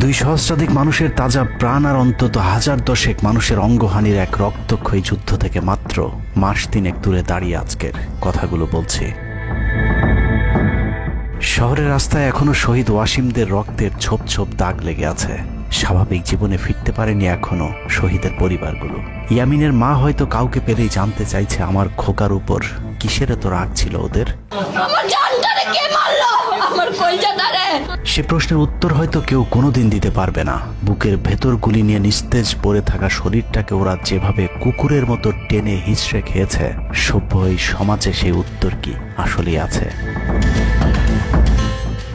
2 সহস্রাধিক মানুষের তাজা প্রাণ আর অন্তত 1010 মানুষের অঙ্গহানির এক রক্তক্ষয়ী যুদ্ধ থেকে মাত্র মাস 3 দূরে দাঁড়িয়ে আজকের কথাগুলো বলছি। শহরের রাস্তায় এখনো শহীদ ওয়াসিমদের রক্তের ছোপ ছোপ দাগ লেগে আছে। স্বাভাবিক জীবনে ফিরতে পারেনি এখনো শহীদের পরিবারগুলো। ইয়ামিনের মা হয়তো কাউকে পেলেই জানতে চাইছে আমার খোকার উপর কিসের এত রাগ ছিল ওদের। সে প্রশ্নের উত্তর হয়তো কেউ কোনোদিন দিতে পারবে না। বুকের ভেতর গুলি নিয়ে নিস্তেজ পড়ে থাকা শরীরটাকে ওরা যেভাবে কুকুরের মতো টেনে হিঁচড়ে খেয়েছে, সভ্য এই সমাজে সেই উত্তর কি আসলেই আছে?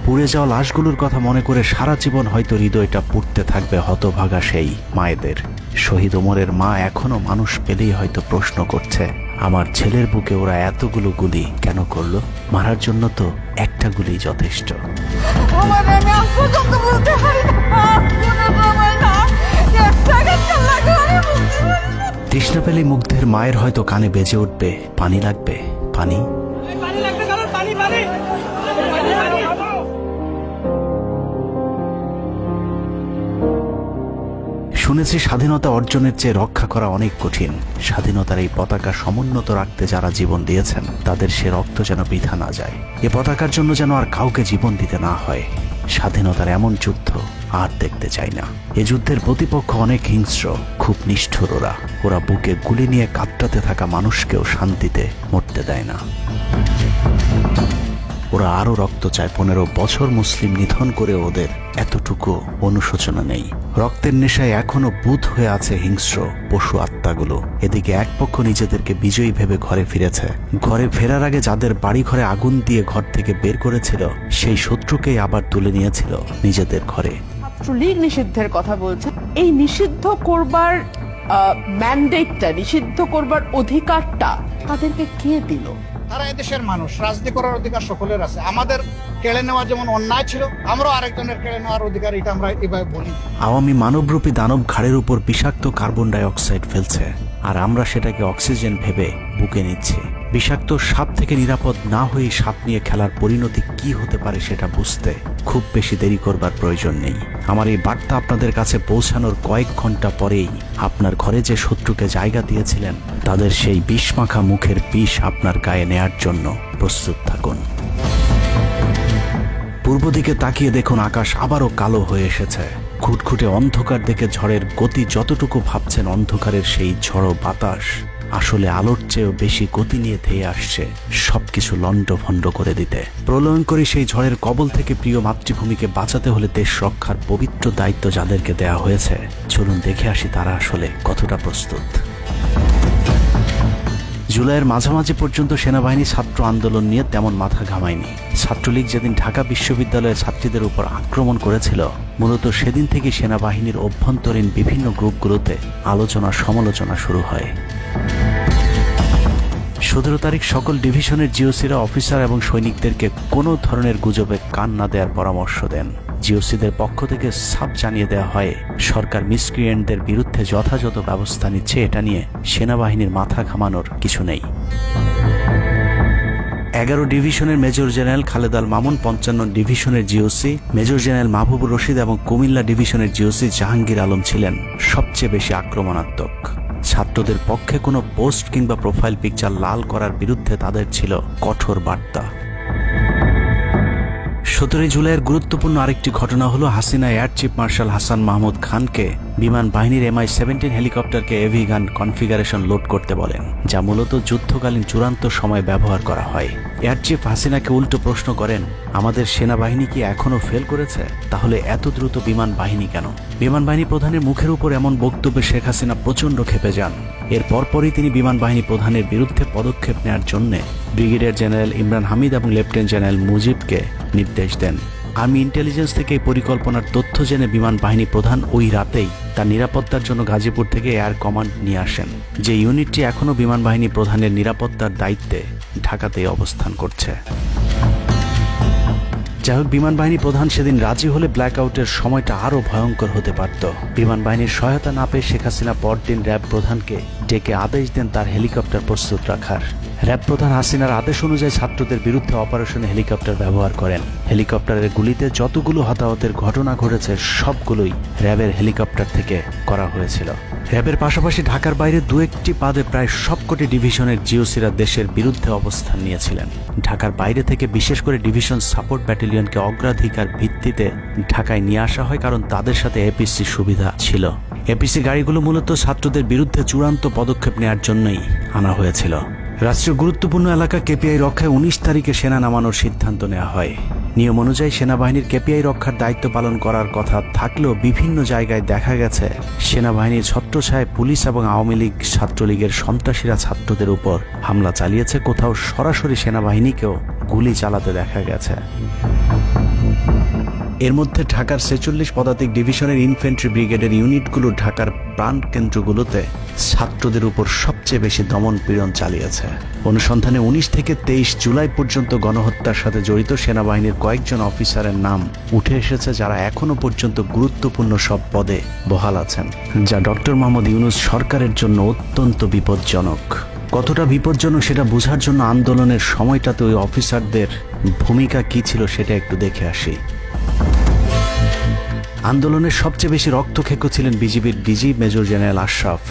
পুড়ে যাওয়া লাশগুলোর কথা মনে করে সারা জীবন হয়তো হৃদয়টা পুড়তে থাকবে হতভাগা সেই মায়েদের। শহীদ ওমরের মা এখনো মানুষ পেলেই হয়তো প্রশ্ন করছে, আমার ছেলের বুকে ওরা এতগুলো গুলি কেন করলো? মারার জন্য তো একটা গুলি যথেষ্ট। তৃষ্ণা পেলে মুগ্ধের মায়ের হয়তো কানে বেজে উঠবে, পানি লাগবে, পানি। শুনেছি স্বাধীনতা অর্জনের চেয়ে রক্ষা করা অনেক কঠিন। স্বাধীনতার এই পতাকা সমুন্নত রাখতে যারা জীবন দিয়েছেন তাদের সে রক্ত যেন বৃথা না যায়। এ পতাকার জন্য যেন আর কাউকে জীবন দিতে না হয়। স্বাধীনতার এমন যুদ্ধ আর দেখতে চাই না। এ যুদ্ধের প্রতিপক্ষ অনেক হিংস্র, খুব নিষ্ঠুর। ওরা বুকে গুলি নিয়ে কাঁপতে থাকা মানুষকেও শান্তিতে মরতে দেয় না। ওরা আরো রক্ত চায়। 15 বছর মুসলিম নিধন করে ওদের এতটুকু অনুশোচনা নেই। রক্তের নেশায় এখনো বুঁদ হয়ে আছে হিংস্র পশু আত্মাগুলো। এদিকে এক পক্ষ নিজেদেরকে বিজয়ী ভেবে ঘরে ফিরেছে। ঘরে ফেরার আগে যাদের বাড়ি ঘরে আগুন দিয়ে ঘর থেকে বের করেছিল, সেই শত্রুকেই আবার তুলে নিয়েছিল নিজেদের ঘরে। ছাত্রলীগ নিষিদ্ধের কথা বলছে। এই নিষিদ্ধ করবার ম্যান্ডেটটা, নিষিদ্ধ করবার অধিকারটা তাদেরকে কে দিল? তারা এদেশের মানুষ, রাজনীতি করার অধিকার সকলের আছে। আমাদের কেড়ে নেওয়া যেমন অন্যায় ছিল, আমরাও আরেকজনের কেড়ে নেওয়ার অধিকার, এটা আমরা এভাবে বলি। আওয়ামী মানবরূপী দানব ঘাড়ের উপর বিষাক্ত কার্বন ডাই অক্সাইড ফেলছে, আর আমরা সেটাকে অক্সিজেন ভেবে বুকে নিচ্ছি। বিষাক্ত সাপ থেকে নিরাপদ না হয়ে সাপ নিয়ে খেলার পরিণতি কি হতে পারে সেটা বুঝতে খুব বেশি দেরি করবার প্রয়োজন নেই। আমার এই বার্তা আপনাদের কাছে পৌঁছানোর কয়েক ঘন্টা পরেই আপনার ঘরে যে শত্রুকে জায়গা দিয়েছিলেন তাদের সেই বিষমাখা মুখের বিষ আপনার গায়ে নেয়ার জন্য প্রস্তুত থাকুন। পূর্ব দিকে তাকিয়ে দেখুন, আকাশ আবারও কালো হয়ে এসেছে। খুটখুটে অন্ধকার দেখে ঝড়ের গতি যতটুকু ভাবছেন অন্ধকারের সেই ঝড়ো বাতাস আসলে আলোর চেয়েও বেশি গতি নিয়ে ধেয়ে আসছে সবকিছু লণ্ডভণ্ড করে দিতে। প্রলয়ঙ্করী সেই ঝড়ের কবল থেকে প্রিয় মাতৃভূমিকে বাঁচাতে হলে দেশ রক্ষার পবিত্র দায়িত্ব যাদেরকে দেয়া হয়েছে, চলুন দেখে আসি তারা আসলে কতটা প্রস্তুত। জুলাইয়ের মাঝামাঝি পর্যন্ত সেনাবাহিনী ছাত্র আন্দোলন নিয়ে তেমন মাথা ঘামায়নি। ছাত্রলীগ যেদিন ঢাকা বিশ্ববিদ্যালয়ের ছাত্রীদের উপর আক্রমণ করেছিল, মূলত সেদিন থেকে সেনাবাহিনীর অভ্যন্তরীণ বিভিন্ন গ্রুপগুলোতে আলোচনা সমালোচনা শুরু হয়। 17 তারিখ সকল ডিভিশনের জিওসিরা অফিসার এবং সৈনিকদেরকে কোনো ধরনের গুজবে কান না দেওয়ার পরামর্শ দেন। জিওসিদের পক্ষ থেকে সাফ জানিয়ে দেওয়া হয়, সরকার মিসক্রিয়েন্টদের বিরুদ্ধে যথাযথ ব্যবস্থা নিচ্ছে, এটা নিয়ে সেনাবাহিনীর মাথা ঘামানোর কিছু নেই। 11 ডিভিশনের মেজর জেনারেল খালেদ আল মামুন, 55 ডিভিশনের GOC major general Mahbubur Rashid এবং কুমিল্লা ডিভিশনের জিওসি জাহাঙ্গীর আলম ছিলেন সবচেয়ে বেশি আক্রমণাত্মক। ছাত্রদের পক্ষে কোনো পোস্ট কিংবা প্রোফাইল পিকচার লাল করার বিরুদ্ধে তাদের ছিল কঠোর বার্তা। 17 জুলাইয়ের গুরুত্বপূর্ণ আরেকটি ঘটনা হলো Hasina air chief marshal Hasan Mahmud খানকে বিমান বাহিনীর MI-17 হেলিকপ্টারকে এভি গান কনফিগারেশন লোড করতে বলেন, যা মূলত যুদ্ধকালীন চূড়ান্ত সময় ব্যবহার করা হয়। এয়ার চিফ হাসিনাকে উল্টো প্রশ্ন করেন, আমাদের সেনাবাহিনী কি এখনো ফেল করেছে? তাহলে এত দ্রুত বিমান বাহিনী কেন? বিমান বাহিনী প্রধানের মুখের উপর এমন বক্তব্যে শেখ হাসিনা প্রচণ্ড ক্ষেপে যান। এর পরপরই তিনি বিমান বাহিনী প্রধানের বিরুদ্ধে পদক্ষেপ নেওয়ার জন্য ব্রিগেডিয়ার জেনারেল ইমরান হামিদ এবং লেফটেন্যান্ট জেনারেল মুজিবকে নির্দেশ দেন। আর্মি ইন্টেলিজেন্স থেকে এই পরিকল্পনার তথ্য জেনে বিমান বাহিনী প্রধান ওই রাতেই তার নিরাপত্তার জন্য গাজীপুর থেকে এয়ার কমান্ড নিয়ে আসেন, যে ইউনিটটি এখনও বিমান বাহিনী প্রধানের নিরাপত্তার দায়িত্বে ঢাকাতেই অবস্থান করছে। যাই হোক, বিমান বাহিনী প্রধান সেদিন রাজি হলে ব্ল্যাক আউটের সময়টা আরও ভয়ঙ্কর হতে পারত। বিমান বাহিনীর সহায়তা না পেয়ে শেখ হাসিনা পরদিন র্যাব প্রধানকে ডেকে আদেশ দেন তার হেলিকপ্টার প্রস্তুত রাখার। র্যাব প্রধান হাসিনার আদেশ অনুযায়ী ছাত্রদের বিরুদ্ধে অপারেশনে হেলিকপ্টার ব্যবহার করেন। হেলিকপ্টারের গুলিতে যতগুলো হতাহতের ঘটনা ঘটেছে সবগুলোই র্যাবের হেলিকপ্টার থেকে করা হয়েছিল। র্যাবের পাশাপাশি ঢাকার বাইরে দু একটি বাদে প্রায় সবকটি ডিভিশনের জিওসিরা দেশের বিরুদ্ধে অবস্থান নিয়েছিলেন। ঢাকার বাইরে থেকে বিশেষ করে ডিভিশন সাপোর্ট ব্যাটালিয়নকে অগ্রাধিকার ভিত্তিতে ঢাকায় নিয়ে আসা হয়, কারণ তাদের সাথে এপিসি সুবিধা ছিল। এপিসি গাড়িগুলো মূলত ছাত্রদের বিরুদ্ধে চূড়ান্ত পদক্ষেপ নেওয়ার জন্যই আনা হয়েছিল। রাষ্ট্রীয় গুরুত্বপূর্ণ এলাকা কেপিআই রক্ষায় 19 তারিখে সেনা নামানোর সিদ্ধান্ত নেওয়া হয়। নিয়ম অনুযায়ী সেনাবাহিনীর কেপিআই রক্ষার দায়িত্ব পালন করার কথা থাকলেও বিভিন্ন জায়গায় দেখা গেছে সেনাবাহিনীর ছত্রছায়ায় পুলিশ এবং আওয়ামী লীগ ছাত্রলীগের সন্ত্রাসীরা ছাত্রদের উপর হামলা চালিয়েছে। কোথাও সরাসরি সেনাবাহিনীকেও গুলি চালাতে দেখা গেছে। এর মধ্যে ঢাকার 46 পদাতিক ডিভিশনের ইনফ্যান্ট্রি ব্রিগেডের ইউনিটগুলো ঢাকার প্রাণ কেন্দ্রগুলোতে ছাত্রদের উপর সবচেয়ে বেশি দমন পীড়ন চালিয়েছে। অনুসন্ধানে 19 থেকে 23 জুলাই পর্যন্ত গণহত্যার সাথে জড়িত সেনাবাহিনীর কয়েকজন অফিসারের নাম উঠে এসেছে, যারা এখনো পর্যন্ত গুরুত্বপূর্ণ সব পদে বহাল আছেন, যা ডক্টর মোহাম্মদ ইউনূস সরকারের জন্য অত্যন্ত বিপজ্জনক। কতটা বিপজ্জনক সেটা বোঝার জন্য আন্দোলনের সময়টাতে ওই অফিসারদের ভূমিকা কি ছিল সেটা একটু দেখে আসি। আন্দোলনের সবচেয়ে বেশি রক্তক্ষেকো ছিলেন বিজিবির ডিজি মেজর জেনারেল আশরাফ।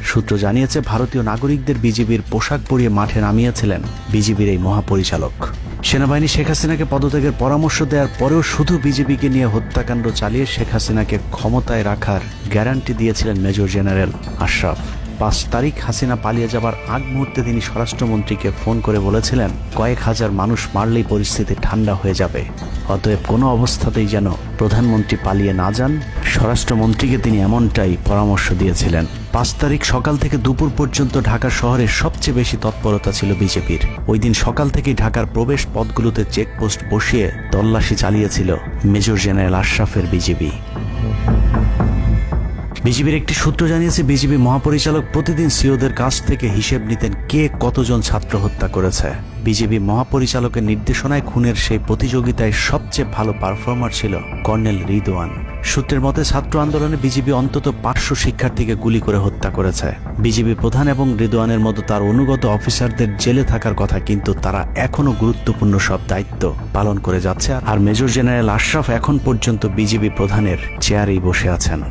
সূত্র জানিয়েছে ভারতীয় নাগরিকদের বিজিবির পোশাক পরিয়ে মাঠে নামিয়েছিলেন বিজিবির এই মহাপরিচালক। সেনাবাহিনী শেখ হাসিনাকে পদত্যাগের পরামর্শ দেওয়ার পরেও শুধু বিজিবিকে নিয়ে হত্যাকাণ্ড চালিয়ে শেখ হাসিনাকে ক্ষমতায় রাখার গ্যারান্টি দিয়েছিলেন মেজর জেনারেল আশরাফ। 5 তারিখ হাসিনা পালিয়ে যাবার আগ মুহূর্তে তিনি স্বরাষ্ট্রমন্ত্রীকে ফোন করে বলেছিলেন কয়েক হাজার মানুষ মারলেই পরিস্থিতি ঠান্ডা হয়ে যাবে, অতএব কোনো অবস্থাতেই যেন প্রধানমন্ত্রী পালিয়ে না যান। স্বরাষ্ট্রমন্ত্রীকে তিনি এমনটাই পরামর্শ দিয়েছিলেন। 5 তারিখ সকাল থেকে দুপুর পর্যন্ত ঢাকা শহরে সবচেয়ে বেশি তৎপরতা ছিল বিজেপির। ওই দিন সকাল থেকেই ঢাকার প্রবেশ পথগুলোতে চেকপোস্ট বসিয়ে তল্লাশি চালিয়েছিল মেজর জেনারেল আশরাফের বিজিবি। বিজিবির একটি সূত্র জানিয়েছে বিজিবি মহাপরিচালক প্রতিদিন সিওদের কাছ থেকে হিসেব নিতেন কে কতজন ছাত্র হত্যা করেছে। বিজিবি মহাপরিচালকের নির্দেশনায় খুনের সেই প্রতিযোগিতায় সবচেয়ে ভালো পারফর্মার ছিল কর্নেল রিদওয়ান। সূত্রের মতে ছাত্র আন্দোলনে বিজিবি অন্তত 500 শিক্ষার্থীকে গুলি করে হত্যা করেছে। বিজিবি প্রধান এবং রিদওয়ানের মতো তার অনুগত অফিসারদের জেলে থাকার কথা, কিন্তু তারা এখনো গুরুত্বপূর্ণ সব দায়িত্ব পালন করে যাচ্ছে। আর মেজর জেনারেল আশরাফ এখন পর্যন্ত বিজিবি প্রধানের চেয়ারেই বসে আছেন।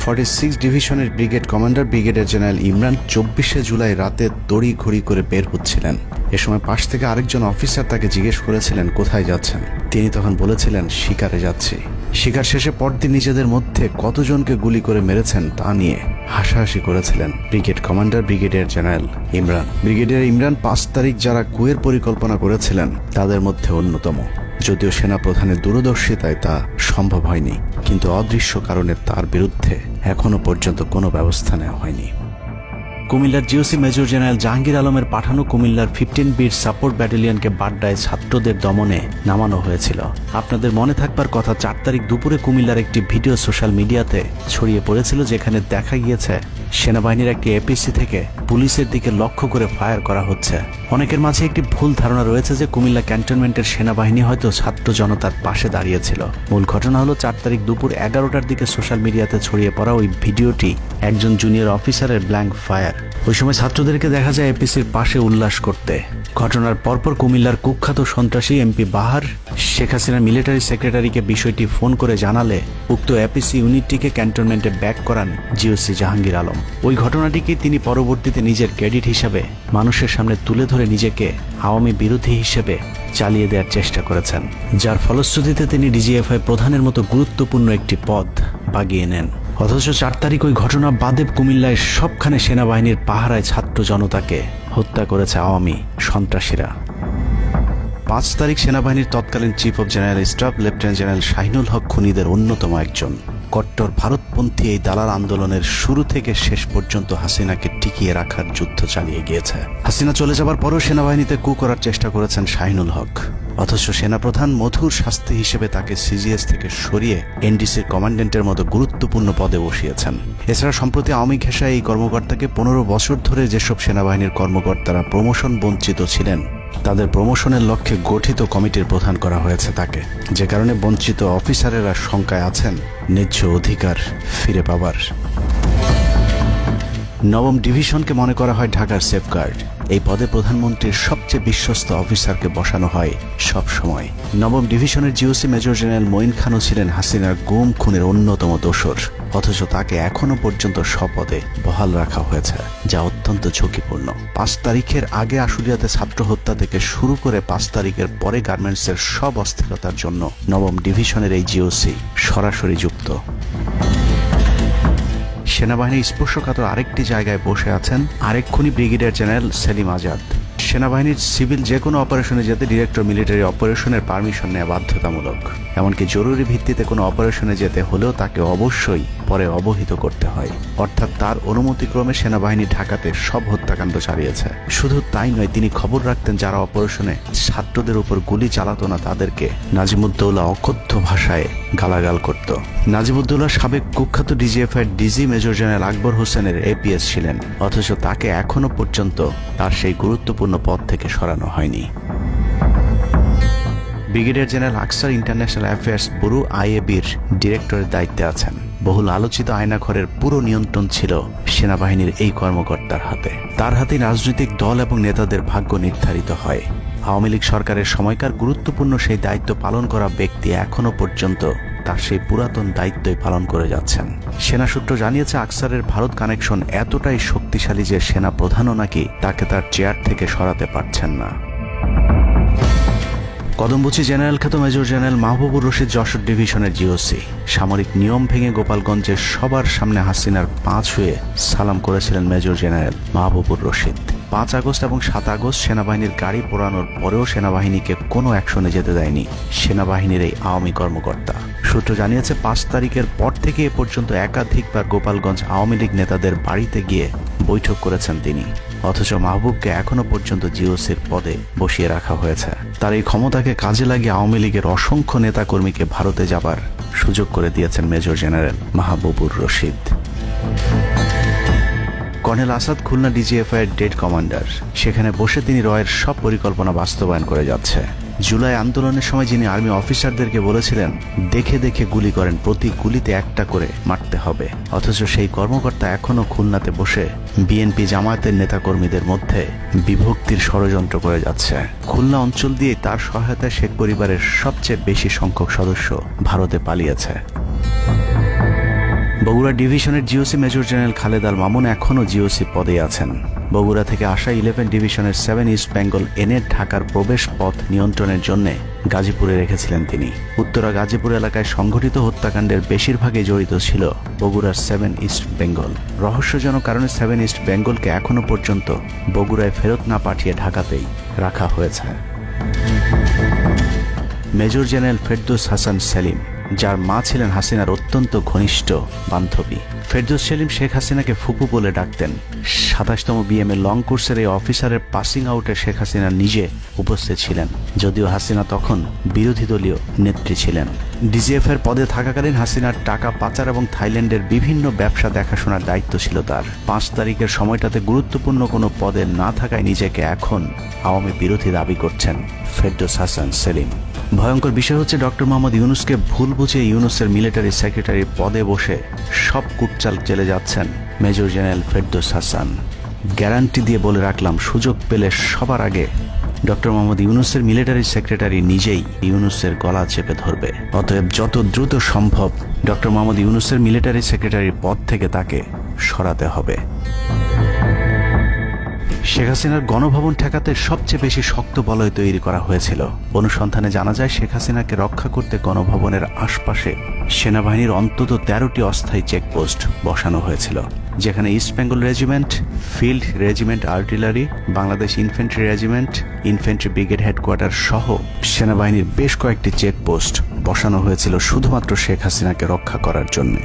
46 ডিভিশনের brigade commander brigadier general Imran 24শে জুলাই রাতে তড়ি ঘড়ি করে বের হচ্ছিলেন। এ সময় পাশ থেকে আরেকজন অফিসার তাকে জিজ্ঞেস করেছিলেন কোথায় যাচ্ছেন। তিনি তখন বলেছিলেন শিকারে যাচ্ছি। শিকার শেষে পরদিন নিজেদের মধ্যে কতজনকে গুলি করে মেরেছেন তা নিয়ে হাসাহাসি করেছিলেন brigade commander brigadier general Imran. Brigadier Imran 5 তারিখ যারা কুয়ের পরিকল্পনা করেছিলেন তাদের মধ্যে অন্যতম। যদিও সেনা প্রধানের দূরদর্শিতায় তা সম্ভব হয়নি, কিন্তু অদৃশ্য কারণে তার বিরুদ্ধে এখনো পর্যন্ত কোনো ব্যবস্থা নেওয়া হয়নি। কুমিল্লার জিওসি মেজর জেনারেল জাহাঙ্গীর আলমের পাঠানো কুমিল্লার 15 বিট সাপোর্ট ব্যাটালিয়নকে বাড্ডায় ছাত্রদের দমনে নামানো হয়েছিল। আপনাদের মনে থাকবার কথা 4 তারিখ দুপুরে কুমিল্লার একটি ভিডিও সোশ্যাল মিডিয়াতে ছড়িয়ে পড়েছিল, যেখানে দেখা গিয়েছে সেনাবাহিনীর একটি এপিসি থেকে পুলিশের দিকে লক্ষ্য করে ফায়ার করা হচ্ছে। অনেকের মাঝে একটি ভুল ধারণা রয়েছে যে কুমিল্লা ক্যান্টনমেন্টের সেনাবাহিনী হয়তো ছাত্র জনতার পাশে দাঁড়িয়েছিল। মূল ঘটনা হলো 4 তারিখ দুপুর 11টার দিকে সোশ্যাল মিডিয়াতে ছড়িয়ে পড়া ওই ভিডিওটি একজন জুনিয়র অফিসারের ব্ল্যাঙ্ক ফায়ার। ওই সময় ছাত্রদেরকে দেখা যায় এপিসির পাশে উল্লাস করতে। ঘটনার পরপর কুমিল্লার কুখ্যাত সন্ত্রাসী এমপি বাহার শেখ হাসিনার মিলিটারি সেক্রেটারিকে বিষয়টি ফোন করে জানালে উক্ত এপিসি ইউনিটটিকে ক্যান্টনমেন্টে ব্যাক করান জিওসি জাহাঙ্গীর আলম। ওই ঘটনাটিকে তিনি পরবর্তীতে নিজের ক্রেডিট হিসাবে মানুষের সামনে তুলে ধরে নিজেকে আওয়ামী বিরোধী হিসেবে চালিয়ে দেওয়ার চেষ্টা করেছেন, যার ফলশ্রুতিতে তিনি ডিজিএফআই প্রধানের মতো গুরুত্বপূর্ণ একটি পদ বাগিয়ে নেন। অথচ 4 তারিখ ওই ঘটনা বাদে কুমিল্লায় সবখানে সেনাবাহিনীর পাহারায় ছাত্র জনতাকে হত্যা করেছে আওয়ামী সন্ত্রাসীরা। 5 তারিখ সেনাবাহিনীর তৎকালীন chief of general staff lieutenant general Shahinul Haque খুনিদের অন্যতম একজন। কট্টর ভারতপন্থী এই দালাল আন্দোলনের শুরু থেকে শেষ পর্যন্ত হাসিনাকে টিকিয়ে রাখার যুদ্ধ চালিয়ে গিয়েছে। হাসিনা চলে যাবার পরও সেনাবাহিনীতে কু করার চেষ্টা করেছেন শাহিনুল হক। অথচ সেনাপ্রধান মধুর শাস্তি হিসেবে তাকে সিজিএস থেকে সরিয়ে এনডিসির কমান্ডেন্টের মতো গুরুত্বপূর্ণ পদে বসিয়েছেন। এছাড়া সম্প্রতি আওয়ামী ঘেঁষায় এই কর্মকর্তাকে 15 বছর ধরে যেসব সেনাবাহিনীর কর্মকর্তারা প্রমোশন বঞ্চিত ছিলেন তাদের প্রমোশনের লক্ষ্যে গঠিত কমিটির প্রধান করা হয়েছে তাকে, যে কারণে বঞ্চিত অফিসারেরা শঙ্কায় আছেন ন্যায্য অধিকার ফিরে পাবার। নবম ডিভিশনকে মনে করা হয় ঢাকার সেফগার্ড। এই পদে প্রধানমন্ত্রীর সবচেয়ে বিশ্বস্ত অফিসারকে বসানো হয় সব সময়। নবম ডিভিশনের জিওসি মেজর জেনারেল মঈন খানও ছিলেন হাসিনার গুম খুনের অন্যতম দোসর, অথচ তাকে এখনো পর্যন্ত স্বপদে বহাল রাখা হয়েছে, যা অত্যন্ত ঝুঁকিপূর্ণ। 5 তারিখের আগে আশুলিয়াতে ছাত্র হত্যা থেকে শুরু করে 5 তারিখের পরে গার্মেন্টসের সব অস্থিরতার জন্য নবম ডিভিশনের এই জিওসি সরাসরি যুক্ত। সেনাবাহিনীর স্পর্শকাতর আরেকটি জায়গায় বসে আছেন আরেক খুনি ব্রিগেডিয়ার জেনারেল সেলিম আজাদ। সেনাবাহিনীর সিভিল যে কোনো অপারেশনে যেতে ডিরেক্টর মিলিটারি অপারেশনের পারমিশন নেওয়া বাধ্যতামূলক। এমনকি জরুরি ভিত্তিতে কোনো অপারেশনে যেতে হলেও তাকে অবশ্যই পরে অবহিত করতে হয়। অর্থাৎ তার অনুমতিক্রমে সেনাবাহিনী ঢাকাতে সব হত্যাকাণ্ড চালিয়েছে। শুধু তাই নয়, তিনি খবর রাখতেন যারা অপারেশনে ছাত্রদের উপর গুলি চালাতো না তাদেরকে নাজিমুদ্দৌলা অকথ্য ভাষায় গালাগাল করত। নাজিমুদ্দৌলা সাবেক কুখ্যাত ডিজিএফআই ডিজি মেজর জেনারেল আকবর হোসেনের এপিএস ছিলেন, অথচ তাকে এখনো পর্যন্ত তার সেই গুরুত্বপূর্ণ পদ থেকে সরানো হয়নি। ব্রিগেডিয়ার জেনারেল আকসার ইন্টারন্যাশনাল অ্যাফেয়ার্স ব্যুরো আইএবির ডিরেক্টরের দায়িত্বে আছেন। বহুল আলোচিত আয়নাঘরের পুরো নিয়ন্ত্রণ ছিল সেনাবাহিনীর এই কর্মকর্তার হাতে। তার হাতেই রাজনৈতিক দল এবং নেতাদের ভাগ্য নির্ধারিত হয়। আওয়ামী লীগ সরকারের সময়কার গুরুত্বপূর্ণ সেই দায়িত্ব পালন করা ব্যক্তি এখনো পর্যন্ত তার সেই পুরাতন দায়িত্বই পালন করে যাচ্ছেন। সেনা সূত্র জানিয়েছে আকসারের ভারত কানেকশন এতটাই শক্তিশালী যে সেনা প্রধানও নাকি তাকে তার চেয়ার থেকে সরাতে পারছেন না। কদমবুচি জেনারেল খ্যাত মেজর জেনারেল মাহবুবুর রশিদ যশোর ডিভিশনের জিওসি সামরিক নিয়ম ভেঙে গোপালগঞ্জের সবার সামনে হাসিনার পা ছুঁয়ে সালাম করেছিলেন major general Mahbubur Rashid. 5 August এবং 7 আগস্ট সেনাবাহিনীর গাড়ি পোড়ানোর পরেও সেনাবাহিনীকে কোনো অ্যাকশনে যেতে দেয়নি সেনাবাহিনীর এই আওয়ামী কর্মকর্তা। সূত্র জানিয়েছে 5 তারিখের পর থেকে এ পর্যন্ত একাধিকবার গোপালগঞ্জ আওয়ামী লীগ নেতাদের বাড়িতে গিয়ে বৈঠক করেছেন তিনি, অথচ মাহবুবকে এখনো পর্যন্ত জিওসির পদে বসিয়ে রাখা হয়েছে। তার এই ক্ষমতাকে কাজে লাগিয়ে আওয়ামী লীগের অসংখ্য নেতাকর্মীকে ভারতে যাবার সুযোগ করে দিয়েছেন major general Mahbubur Rashid. Colonel Asad Khulna DGFI এর ডেড কমান্ডার। সেখানে বসে তিনি রয়ের সব পরিকল্পনা বাস্তবায়ন করে যাচ্ছে। জুলাই আন্দোলনের সময় যিনি আর্মি অফিসারদেরকে বলেছিলেন দেখে দেখে গুলি করেন, প্রতি গুলিতে একটা করে মারতে হবে, অথচ সেই কর্মকর্তা এখনো খুলনাতে বসে বিএনপি জামায়াতের নেতাকর্মীদের মধ্যে বিভক্তির ষড়যন্ত্র করে যাচ্ছে। খুলনা অঞ্চল দিয়ে তার সহায়তায় শেখ পরিবারের সবচেয়ে বেশি সংখ্যক সদস্য ভারতে পালিয়েছে। বগুড়া ডিভিশনের GOC major general Khaled Al Mamun এখনও জিওসি পদে আছেন। বগুড়া থেকে আসা 11 ডিভিশনের 7 ইস্ট বেঙ্গল এনে ঢাকার প্রবেশ পথ নিয়ন্ত্রণের জন্য গাজীপুরে রেখেছিলেন তিনি। উত্তরা গাজীপুর এলাকায় সংঘটিত হত্যাকাণ্ডের বেশিরভাগই জড়িত ছিল বগুড়ার 7 ইস্ট বেঙ্গল। রহস্যজনক কারণে 7 ইস্ট বেঙ্গলকে এখনো পর্যন্ত বগুড়ায় ফেরত না পাঠিয়ে ঢাকাতেই রাখা হয়েছে। মেজর জেনারেল ফেরদৌস হাসান সেলিম, যার মা ছিলেন হাসিনার অত্যন্ত ঘনিষ্ঠ বান্ধবী। ফেরদৌস সেলিম শেখ হাসিনাকে ফুপু বলে ডাকতেন। 27তম বিএমএ লং কোর্সের এই অফিসারের পাসিং আউটে শেখ হাসিনা নিজে উপস্থিত ছিলেন, যদিও হাসিনা তখন বিরোধী দলীয় নেত্রী ছিলেন। ডিজিএফের পদে থাকাকালীন হাসিনার টাকা পাচার এবং থাইল্যান্ডের বিভিন্ন ব্যবসা দেখাশোনার দায়িত্ব ছিল তার। 5 তারিখের সময়টাতে গুরুত্বপূর্ণ কোনো পদে না থাকায় নিজেকে এখন আওয়ামী বিরোধী দাবি করছেন ফেরদৌস হাসান সেলিম। ভয়ঙ্কর বিষয় হচ্ছে ডক্টর মোহাম্মদ ইউনূসকে ভুল বুঝে ইউনূসের মিলিটারি সেক্রেটারির পদে বসে সব কুটচাল চেলে যাচ্ছেন major general Ferdous Hasan. Guarantee দিয়ে বলে রাখলাম, সুযোগ পেলে সবার আগে ডক্টর মোহাম্মদ ইউনূসের মিলিটারি সেক্রেটারি নিজেই ইউনূসের গলা চেপে ধরবে। অতএব যত দ্রুত সম্ভব ডক্টর মোহাম্মদ ইউনূসের মিলিটারি সেক্রেটারির পদ থেকে তাকে সরাতে হবে। শেখ হাসিনার গণভবন ঠেকাতে সবচেয়ে বেশি শক্ত বলয় তৈরি করা হয়েছিল। অনুসন্ধানে জানা যায় শেখ হাসিনাকে রক্ষা করতে গণভবনের আশপাশে সেনাবাহিনীর অন্তত 13টি অস্থায়ী চেকপোস্ট বসানো হয়েছিল, যেখানে east Bengal regiment, field regiment artillery, Bangladesh infantry regiment, infantry brigade headquarter সহ সেনাবাহিনীর বেশ কয়েকটি চেকপোস্ট বসানো হয়েছিল শুধুমাত্র শেখ হাসিনাকে রক্ষা করার জন্য।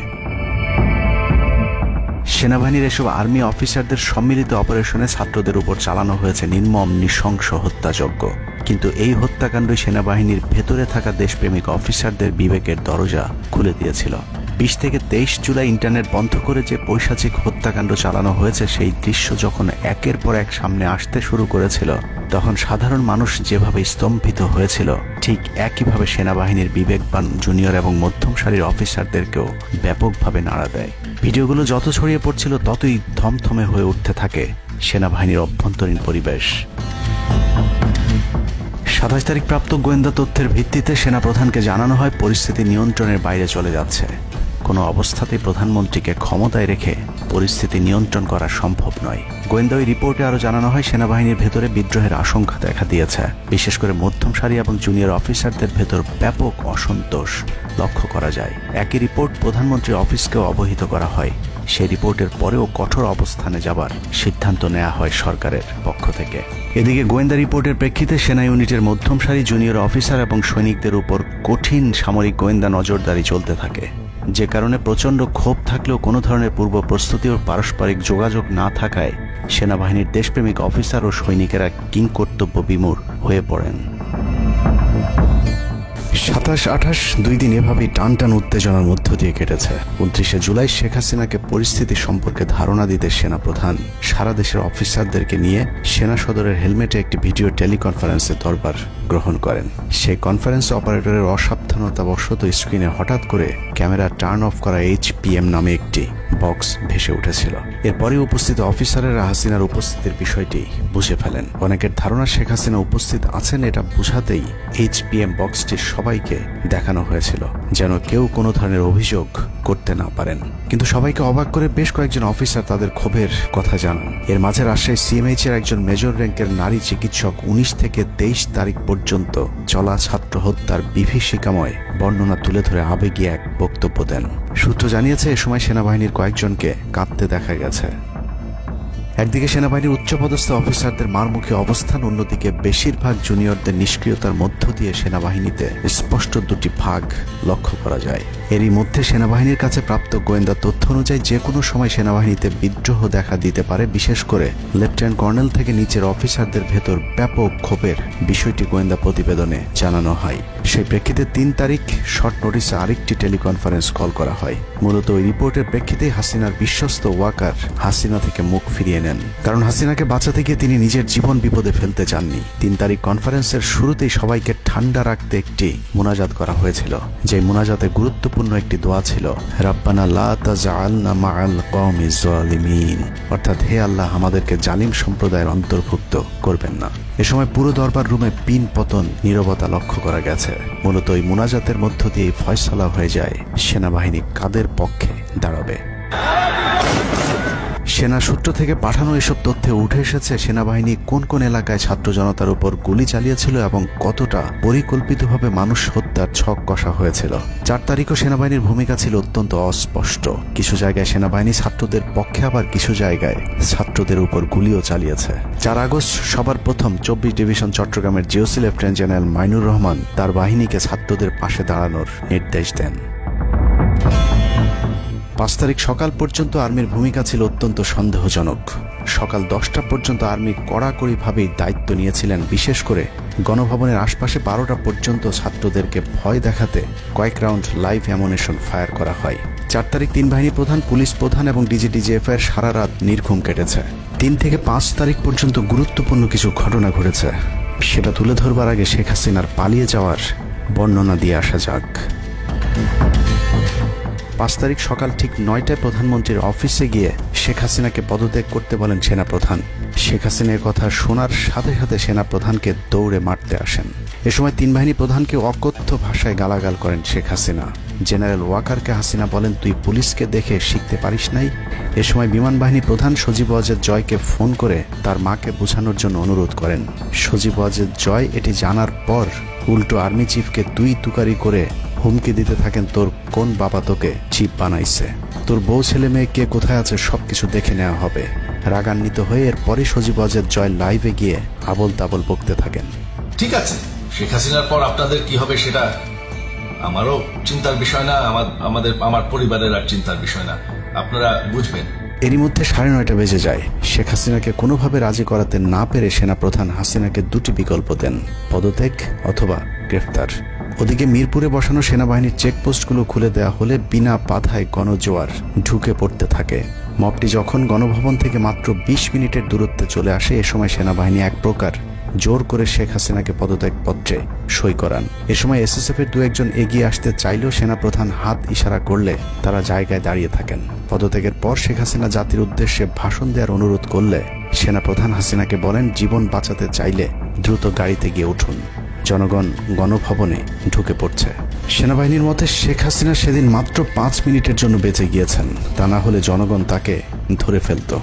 সেনাবাহিনীর এসব আর্মি অফিসারদের সম্মিলিত অপারেশনে ছাত্রদের উপর চালানো হয়েছে নির্মম নৃশংস হত্যাযজ্ঞ। কিন্তু এই হত্যাকাণ্ড সেনাবাহিনীর ভেতরে থাকা দেশপ্রেমিক অফিসারদের বিবেকের দরজা খুলে দিয়েছিল। 20 থেকে 23 জুলাই ইন্টারনেট বন্ধ করে যে পৈশাচিক হত্যাকাণ্ড চালানো হয়েছে সেই দৃশ্য যখন একের পর এক সামনে আসতে শুরু করেছিল, তখন সাধারণ মানুষ যেভাবে স্তম্ভিত হয়েছিল, ঠিক একইভাবে সেনাবাহিনীর বিবেকবান জুনিয়র এবং মধ্যম সারির অফিসারদেরকেও ব্যাপকভাবে নাড়া দেয়। ভিডিওগুলো যত ছড়িয়ে পড়ছিল ততই থমথমে হয়ে উঠতে থাকে সেনাবাহিনীর অভ্যন্তরীণ পরিবেশ। 27 তারিখ প্রাপ্ত গোয়েন্দা তথ্যের ভিত্তিতে সেনাপ্রধানকে জানানো হয় পরিস্থিতি নিয়ন্ত্রণের বাইরে চলে যাচ্ছে। কোনো অবস্থাতেই প্রধানমন্ত্রীকে ক্ষমতায় রেখে পরিস্থিতি নিয়ন্ত্রণ করা সম্ভব নয়। গোয়েন্দা ওই রিপোর্টে আরও জানানো হয় সেনাবাহিনীর ভেতরে বিদ্রোহের আশঙ্কা দেখা দিয়েছে। বিশেষ করে মধ্যম সারি এবং জুনিয়র অফিসারদের ভেতর ব্যাপক অসন্তোষ লক্ষ্য করা যায়। একই রিপোর্ট প্রধানমন্ত্রীর অফিসকেও অবহিত করা হয়। সেই রিপোর্টের পরেও কঠোর অবস্থানে যাবার সিদ্ধান্ত নেওয়া হয় সরকারের পক্ষ থেকে। এদিকে গোয়েন্দা রিপোর্টের প্রেক্ষিতে সেনা ইউনিটের মধ্যম সারি জুনিয়র অফিসার এবং সৈনিকদের উপর কঠিন সামরিক গোয়েন্দা নজরদারি চলতে থাকে, যে কারণে প্রচণ্ড ক্ষোভ থাকলেও কোনো ধরনের পূর্ব প্রস্তুতি ও পারস্পরিক যোগাযোগ না থাকায় সেনাবাহিনীর দেশপ্রেমিক অফিসার ও সৈনিকেরা কিংকর্তব্য বিমূঢ় হয়ে পড়েন। 27-28 দুই দিন এভাবেই টান টান উত্তেজনার মধ্য দিয়ে কেটেছে। 29শে জুলাই শেখ হাসিনাকে পরিস্থিতি সম্পর্কে ধারণা দিতে সেনাপ্রধান সারা দেশের অফিসারদেরকে নিয়ে সেনা সদরের হেলমেটে একটি ভিডিও টেলিকনফারেন্সে দরবার গ্রহণ করেন। সেই কনফারেন্স অপারেটরের অসাবধানতাবশত স্ক্রিনে হঠাৎ করে ক্যামেরা টার্ন অফ করা HPM নামে একটি বক্স ভেসে উঠেছিল। এরপরে উপস্থিত অফিসারেরা হাসিনার উপস্থিতির বিষয়টি বুঝে ফেলেন। অনেকের ধারণা শেখ হাসিনা উপস্থিত আছেন এটা বোঝাতেই HPM বক্সটি সবাইকে দেখানো হয়েছিল, যেন কেউ কোনো ধরনের অভিযোগ করতে না পারেন। কিন্তু সবাইকে অবাক করে বেশ কয়েকজন অফিসার তাদের ক্ষোভের কথা জানান। এর মাঝে রাজশাহী CMH এর একজন মেজর র্যাঙ্কের নারী চিকিৎসক 19 থেকে 23 তারিখ পর্যন্ত চলা ছাত্র হত্যার বিভীষিকাময় বর্ণনা তুলে ধরে আবেগী এক বক্তব্য দেন। সূত্র জানিয়েছে এ সময় সেনাবাহিনীর কয়েকজনকে কাঁদতে দেখা গেছে। একদিকে সেনাবাহিনীর উচ্চপদস্থ অফিসারদের মারমুখী অবস্থান, অন্যদিকে বেশিরভাগ জুনিয়রদের নিষ্ক্রিয়তার মধ্য দিয়ে সেনাবাহিনীতে স্পষ্ট দুটি ভাগ লক্ষ্য করা যায়। এরই মধ্যে সেনাবাহিনীর কাছে প্রাপ্ত গোয়েন্দা তথ্য অনুযায়ী যে কোনো সময় সেনাবাহিনীতে বিদ্রোহ দেখা দিতে পারে। বিশেষ করে লেফটেন্যান্ট কর্নেল থেকে নিচের অফিসারদের ভেতর ব্যাপক ক্ষোভের বিষয়টি গোয়েন্দা প্রতিবেদনে জানানো হয়। সেই প্রেক্ষিতে 3 তারিখ শর্ট নোটিসে আরেকটি টেলিকনফারেন্স কল করা হয়। মূলত ওই রিপোর্টের প্রেক্ষিতে হাসিনার বিশ্বস্ত ওয়াকার হাসিনা থেকে মুখ ফিরিয়ে নেন, কারণ হাসিনাকে বাঁচাতে গিয়ে তিনি নিজের জীবন বিপদে ফেলতে চাননি। 3 তারিখ কনফারেন্সের শুরুতেই সবাইকে ঠান্ডা রাখতে একটি মুনাজাত করা হয়েছিল। যে মুনাজাতে গুরুত্বপূর্ণ একটি দোয়া ছিল, রাব্বানা লা তাজআলনা মাআল কওমিজ জালিমিন, অর্থাৎ হে আল্লাহ, আমাদেরকে জালিম সম্প্রদায়ের অন্তর্ভুক্ত করবেন না। এ সময় পুরো দরবার রুমে পিন পতন নীরবতা লক্ষ্য করা গেছে। মূলত ওই মুনাজাতের মধ্য দিয়ে ফয়সালা হয়ে যায় সেনাবাহিনী কাদের পক্ষে দাঁড়াবে। সেনা সূত্র থেকে পাঠানো এসব তথ্যে উঠে এসেছে সেনাবাহিনী কোন কোন এলাকায় ছাত্র জনতার উপর গুলি চালিয়েছিল এবং কতটা পরিকল্পিতভাবে মানুষ হত্যার ছক কষা হয়েছিল। 4 তারিখও সেনাবাহিনীর ভূমিকা ছিল অত্যন্ত অস্পষ্ট। কিছু জায়গায় সেনাবাহিনী ছাত্রদের পক্ষে, আবার কিছু জায়গায় ছাত্রদের উপর গুলিও চালিয়েছে। 4 আগস্ট সবার প্রথম 24 ডিভিশন চট্টগ্রামের GOC lieutenant general Mainur Rahman তার বাহিনীকে ছাত্রদের পাশে দাঁড়ানোর নির্দেশ দেন। 5 তারিখ সকাল পর্যন্ত আর্মির ভূমিকা ছিল অত্যন্ত সন্দেহজনক। সকাল 10টা পর্যন্ত আর্মি কড়াকড়িভাবেই দায়িত্ব নিয়েছিলেন। বিশেষ করে গণভবনের আশপাশে 12টা পর্যন্ত ছাত্রদেরকে ভয় দেখাতে কয়েক রাউন্ড লাইভ অ্যামুনেশন ফায়ার করা হয়। 4 তারিখ 3 বাহিনী প্রধান, পুলিশ প্রধান এবং DGDGF এর সারা রাত নির্ঘুম কেটেছে। 3 থেকে 5 তারিখ পর্যন্ত গুরুত্বপূর্ণ কিছু ঘটনা ঘটেছে, সেটা তুলে ধরবার আগে শেখ হাসিনার পালিয়ে যাওয়ার বর্ণনা দিয়ে আসা যাক। 5 তারিখ সকাল ঠিক 9টায় প্রধানমন্ত্রীর অফিসে গিয়ে শেখ হাসিনাকে পদত্যাগ করতে বলেন সেনাপ্রধান। শেখ হাসিনার কথা শোনার সাথে সাথে সেনাপ্রধানকে দৌড়ে মারতে আসেন। এ সময় 3 বাহিনী প্রধানকে অকথ্য ভাষায় গালাগাল করেন শেখ হাসিনা। জেনারেল ওয়াকারকে হাসিনা বলেন, তুই পুলিশকে দেখে শিখতে পারিস নাই। এ সময় বিমান বাহিনী প্রধান সজীব ওয়াজেদ জয়কে ফোন করে তার মাকে বোঝানোর জন্য অনুরোধ করেন। সজীব ওয়াজেদ জয় এটি জানার পর উল্টো আর্মি চিফকে তুই তুকারি করে হুমকি দিতে থাকেন, তোর কোন বাবা তোকে চিফ বানাইছে, তোর বউ ছেলে মেয়ে কে কোথায় আছে সবকিছু দেখে নেওয়া হবে। রাগান্বিত হয়ে এরপরে সজীব ওয়াজেদ জয় লাইভে গিয়ে আবল তাবল বকতে থাকেন। ঠিক আছে, শেখ হাসিনার পর আপনাদের কি হবে সেটা আমারও চিন্তার বিষয় না, আমার পরিবারের আর চিন্তার বিষয় না, আপনারা বুঝবেন। এরই মধ্যে 9:30 বেজে যায়। শেখ হাসিনাকে কোনোভাবে রাজি করাতে না পেরে সেনাপ্রধান হাসিনাকে 2টি বিকল্প দেন, পদত্যাগ অথবা গ্রেফতার। ওদিকে মিরপুরে বসানো সেনাবাহিনীর চেকপোস্টগুলো খুলে দেওয়া হলে বিনা বাধায় গণজোয়ার ঢুকে পড়তে থাকে। মবটি যখন গণভবন থেকে মাত্র 20 মিনিটের দূরত্বে চলে আসে, এ সময় সেনাবাহিনী এক প্রকার জোর করে শেখ হাসিনাকে পদত্যাগপত্রে সই করান। এ সময় এসএসএফের দু একজন এগিয়ে আসতে চাইলেও সেনাপ্রধান হাত ইশারা করলে তারা জায়গায় দাঁড়িয়ে থাকেন। পদত্যাগের পর শেখ হাসিনা জাতির উদ্দেশ্যে ভাষণ দেওয়ার অনুরোধ করলে সেনাপ্রধান হাসিনাকে বলেন, জীবন বাঁচাতে চাইলে দ্রুত গাড়িতে গিয়ে উঠুন, জনগণ গণভবনে ঢুকে পড়ছে। সেনাবাহিনীর মতে শেখ হাসিনা সেদিন মাত্র 5 মিনিটের জন্য বেঁচে গিয়েছেন, তা না হলে জনগণ তাকে ধরে ফেলত।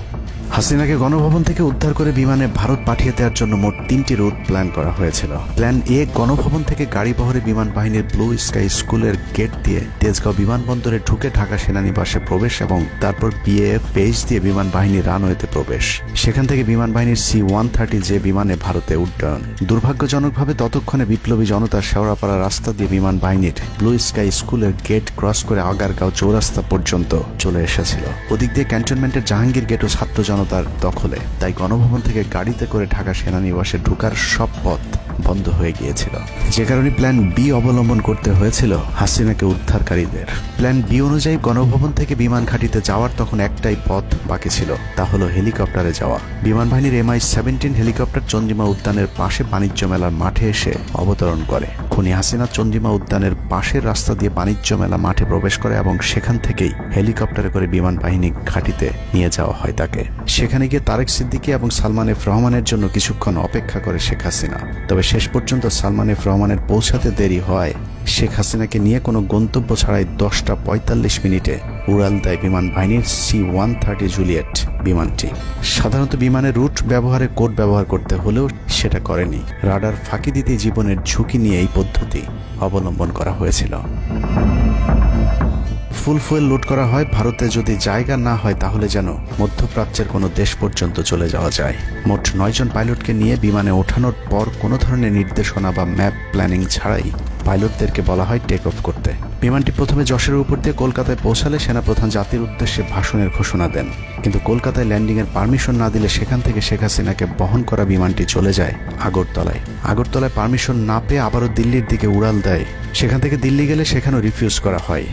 হাসিনাকে গণভবন থেকে উদ্ধার করে বিমানে ভারত পাঠিয়ে দেওয়ার জন্য মোট 3টি রুট প্ল্যান করা হয়েছিল। প্ল্যান এ, গণভবন থেকে গাড়িবহরে বিমান বাহিনীর ব্লু স্কাই স্কুলের গেট দিয়ে তেজগাঁও বিমানবন্দরে ঢুকে ঢাকা সেনানিবাসে প্রবেশ এবং তারপর বিএএফ বেস দিয়ে বিমান বাহিনীর রানওয়েতে প্রবেশ। সেখান থেকে বিমান বাহিনীর C-130 যে বিমানে ভারতে উড্ডয়ন। দুর্ভাগ্যজনকভাবে ততক্ষণে বিপ্লবী জনতার শেওড়াপাড়া রাস্তা দিয়ে বিমান বাহিনীর ব্লু স্কাই স্কুলের গেট ক্রস করে আগারগাঁও চৌরাস্তা পর্যন্ত চলে এসেছিল। ওদিক দিয়ে ক্যান্টনমেন্টের জাহাঙ্গীর গেটও ছাত্র জনতার দখলে, তাই গণভবন থেকে গাড়িতে করে ঢাকা সেনানিবাসে ঢোকার সব পথ বন্ধ হয়ে গিয়েছিল। যে কারণে প্ল্যান বি অবলম্বন করতে হয়েছিল হাসিনাকে উদ্ধারকারীদের। প্ল্যান বি অনুযায়ী গণভবন থেকে বিমান ঘাঁটিতে যাওয়ার তখন একটাই পথ বাকি ছিল, তা হলো হেলিকপ্টারে যাওয়া। বিমান বাহিনীর MI-17 হেলিকপ্টার চন্দ্রিমা উদ্যানের পাশে বাণিজ্য মেলার মাঠে এসে অবতরণ করে। খুনি হাসিনা চন্দ্রিমা উদ্যানের পাশের রাস্তা দিয়ে বাণিজ্য মেলা মাঠে প্রবেশ করে এবং সেখান থেকেই হেলিকপ্টারে করে বিমান বাহিনী ঘাঁটিতে নিয়ে যাওয়া হয় তাকে। সেখানে গিয়ে তারেক সিদ্দিকী এবং সালমান এফ রহমানের জন্য কিছুক্ষণ অপেক্ষা করে শেখ হাসিনা। তবে শেষ পর্যন্ত সালমান এফ রহমানের পৌঁছাতে দেরি হয় শেখ হাসিনাকে নিয়ে কোনো গন্তব্য ছাড়াই 10টা 45 মিনিটে উড়াল দেয় বিমান বাহিনীর C-130 জুলিয়েট বিমানটি। সাধারণত বিমানের রুট ব্যবহারে কোড ব্যবহার করতে হলেও সেটা করেনি। রাডার ফাঁকি দিতে জীবনের ঝুঁকি নিয়ে এই পদ্ধতি অবলম্বন করা হয়েছিল। ফুল ফুয়েল লোড করা হয়, ভারতে যদি জায়গা না হয় তাহলে যেন মধ্যপ্রাচ্যের কোনো দেশ পর্যন্ত চলে যাওয়া যায়। মোট 9 জন পাইলটকে নিয়ে বিমানে ওঠানোর পর কোনো ধরনের নির্দেশনা বা ম্যাপ প্ল্যানিং ছাড়াই পাইলটদেরকে বলা হয় টেক অফ করতে। বিমানটি প্রথমে যশোরের উপর দিয়ে কলকাতায় পৌঁছালে সেনাপ্রধান জাতির উদ্দেশ্যে ভাষণের ঘোষণা দেন, কিন্তু কলকাতায় ল্যান্ডিংয়ের পারমিশন না দিলে সেখান থেকে শেখ হাসিনাকে বহন করা বিমানটি চলে যায় আগরতলায়। আগরতলায় পারমিশন না পেয়ে আবারও দিল্লির দিকে উড়াল দেয়। সেখান থেকে দিল্লি গেলে সেখানেও রিফিউজ করা হয়।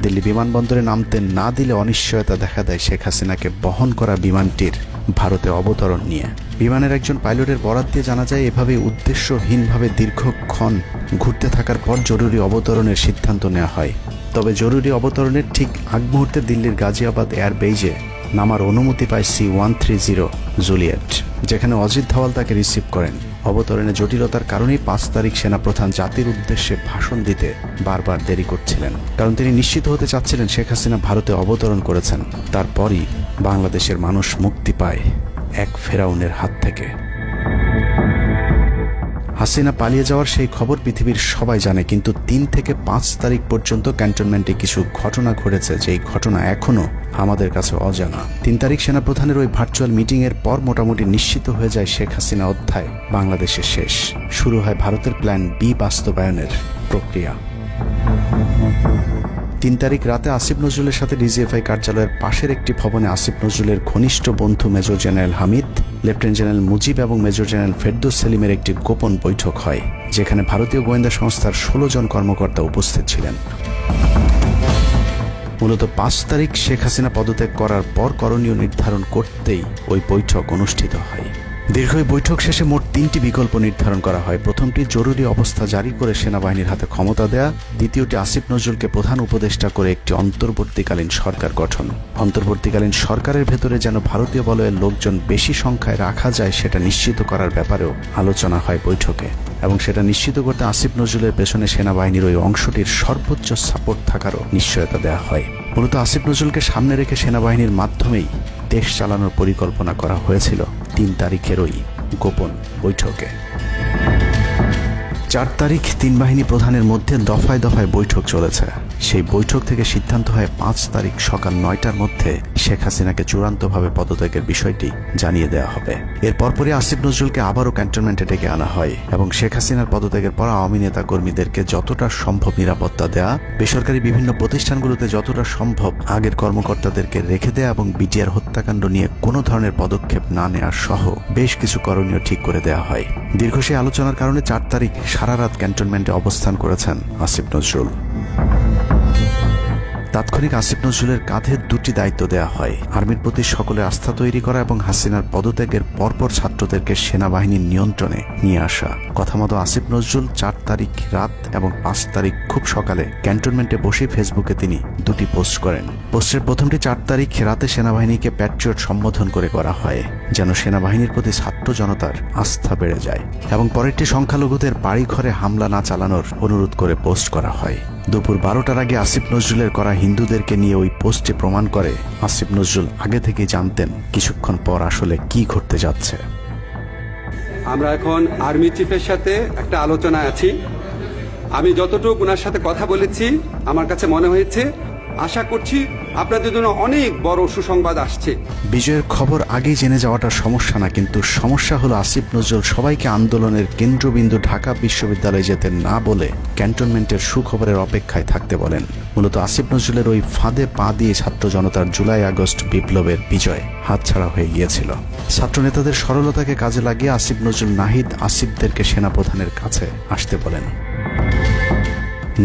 দিল্লি বিমানবন্দরে নামতে না দিলে অনিশ্চয়তা দেখা দেয় শেখ হাসিনাকে বহন করা বিমানটির ভারতে অবতরণ নিয়ে। বিমানের একজন পাইলটের বরাত দিয়ে জানা যায়, এভাবে উদ্দেশ্যহীনভাবে দীর্ঘক্ষণ ঘুরতে থাকার পর জরুরি অবতরণের সিদ্ধান্ত নেওয়া হয়। তবে জরুরি অবতরণের ঠিক আগ মুহূর্তে দিল্লির গাজিয়াবাদ এয়ারবেজে নামার অনুমতি পায় C-130 জুলিয়েট, যেখানে অজিত ধাওয়াল তাকে রিসিভ করেন। অবতরণে জটিলতার কারণেই 5 তারিখ সেনাপ্রধান জাতির উদ্দেশ্যে ভাষণ দিতে বারবার দেরি করছিলেন, কারণ তিনি নিশ্চিত হতে চাচ্ছিলেন শেখ হাসিনা ভারতে অবতরণ করেছেন। তারপরই বাংলাদেশের মানুষ মুক্তি পায় এক ফেরাউনের হাত থেকে। হাসিনা পালিয়ে যাওয়ার সেই খবর পৃথিবীর সবাই জানে, কিন্তু 3 থেকে 5 তারিখ পর্যন্ত ক্যান্টনমেন্টে কিছু ঘটনা ঘটেছে, যেই ঘটনা এখনো আমাদের কাছে অজানা। 3 তারিখ সেনাপ্রধানের ওই ভার্চুয়াল মিটিং এর পর মোটামুটি নিশ্চিত হয়ে যায় শেখ হাসিনা অধ্যায় বাংলাদেশের শেষ। শুরু হয় ভারতের প্ল্যান বি বাস্তবায়নের প্রক্রিয়া। 3 তারিখ রাতে আসিফ নজরুলের সাথে ডিজিএফআই কার্যালয়ের পাশের একটি ভবনে আসিফ নজরুলের ঘনিষ্ঠ বন্ধু major general Hamid, lieutenant general Mujib এবং মেজর জেনারেল ফেরদৌস সেলিমের একটি গোপন বৈঠক হয়, যেখানে ভারতীয় গোয়েন্দা সংস্থার 16 জন কর্মকর্তা উপস্থিত ছিলেন। মূলত 5 তারিখ শেখ হাসিনা পদত্যাগ করার পর করণীয় নির্ধারণ করতেই ওই বৈঠক অনুষ্ঠিত হয়। দীর্ঘ বৈঠক শেষে মোট 3টি বিকল্প নির্ধারণ করা হয়। প্রথমটি জরুরি অবস্থা জারি করে সেনাবাহিনীর হাতে ক্ষমতা দেয়া, দ্বিতীয়টি আসিফ নজরুলকে প্রধান উপদেষ্টা করে একটি অন্তর্বর্তীকালীন সরকার গঠন। অন্তর্বর্তীকালীন সরকারের ভেতরে যেন ভারতীয় বলয়ের লোকজন বেশি সংখ্যায় রাখা যায় সেটা নিশ্চিত করার ব্যাপারেও আলোচনা হয় বৈঠকে, এবং সেটা নিশ্চিত করতে আসিফ নজরুলের পেছনে সেনাবাহিনীর ওই অংশটির সর্বোচ্চ সাপোর্ট থাকারও নিশ্চয়তা দেওয়া হয়। মূলত আসিফ নজরুলকে সামনে রেখে সেনাবাহিনীর মাধ্যমেই দেশ চালানোর পরিকল্পনা করা হয়েছিল 3 তারিখের ওই গোপন বৈঠকে। 4 তারিখ 3 বাহিনী প্রধানের মধ্যে দফায় দফায় বৈঠক চলেছে। সেই বৈঠক থেকে সিদ্ধান্ত হয় 5 তারিখ সকাল 9টার মধ্যে শেখ হাসিনাকে চূড়ান্তভাবে পদত্যাগের বিষয়টি জানিয়ে দেওয়া হবে। এর পরপরই আসিফ নজরুলকে আবারও ক্যান্টনমেন্টে ডেকে আনা হয় এবং শেখ হাসিনার পদত্যাগের পর আওয়ামী নেতা কর্মীদেরকে যতটা সম্ভব নিরাপত্তা দেয়া, বেসরকারি বিভিন্ন প্রতিষ্ঠানগুলোতে যতটা সম্ভব আগের কর্মকর্তাদেরকে রেখে দেয়া এবং বিটিআর হত্যাকাণ্ড নিয়ে কোনো ধরনের পদক্ষেপ না নেওয়ার সহ বেশ কিছু করণীয় ঠিক করে দেওয়া হয়। দীর্ঘ সেই আলোচনার কারণে 4 তারিখ সারা রাত ক্যান্টনমেন্টে অবস্থান করেছেন আসিফ নজরুল। তাৎক্ষণিক আসিফ নজরুলের কাঁধে 2টি দায়িত্ব দেওয়া হয়: আর্মির প্রতি সকলের আস্থা তৈরি করা এবং হাসিনার পদত্যাগের পরপর ছাত্রদেরকে সেনাবাহিনীর নিয়ন্ত্রণে নিয়ে আসা। কথা মতো আসিফ নজরুল 4 তারিখ রাত এবং 5 তারিখ খুব সকালে ক্যান্টনমেন্টে বসে ফেসবুকে তিনি 2টি পোস্ট করেন। পোস্টের প্রথমটি 4 তারিখ রাতে সেনাবাহিনীকে প্যাট্রিয়ট সম্বোধন করে করা হয়, যেন সেনাবাহিনীর প্রতি ছাত্র জনতার আস্থা বেড়ে যায়, এবং পরেরটি সংখ্যালঘুদের বাড়িঘরে হামলা না চালানোর অনুরোধ করে পোস্ট করা হয়। দুপুর 12টার আগে আসিফ নজরুলের করা হিন্দুদেরকে নিয়ে ওই পোস্টে প্রমাণ করে আসিফ নজরুল আগে থেকে জানতেন কিছুক্ষণ পর আসলে কি ঘটতে যাচ্ছে। আমরা এখন আর্মি চিফের সাথে একটা আলোচনায় আছি। আমি যতটুকু ওনার সাথে কথা বলেছি আমার কাছে মনে হয়েছে, আশা করছি আপনাদের জন্য অনেক বড় সুসংবাদ আসছে। বিজয়ের খবর আগেই জেনে যাওয়াটা সমস্যা না, কিন্তু সমস্যা হলো আসিফ নজরুল সবাইকে আন্দোলনের কেন্দ্রবিন্দু ঢাকা বিশ্ববিদ্যালয়ে যেতে না বলে ক্যান্টনমেন্টের সুখবরের অপেক্ষায় থাকতে বলেন। মূলত আসিফ নজরুলের ওই ফাঁদে পা দিয়ে ছাত্র জনতার জুলাই আগস্ট বিপ্লবের বিজয় হাতছাড়া হয়ে গিয়েছিল। ছাত্র নেতাদের সরলতাকে কাজে লাগিয়ে আসিফ নজরুল নাহিদ আসিফদেরকে সেনাপ্রধানের কাছে আসতে বলেন।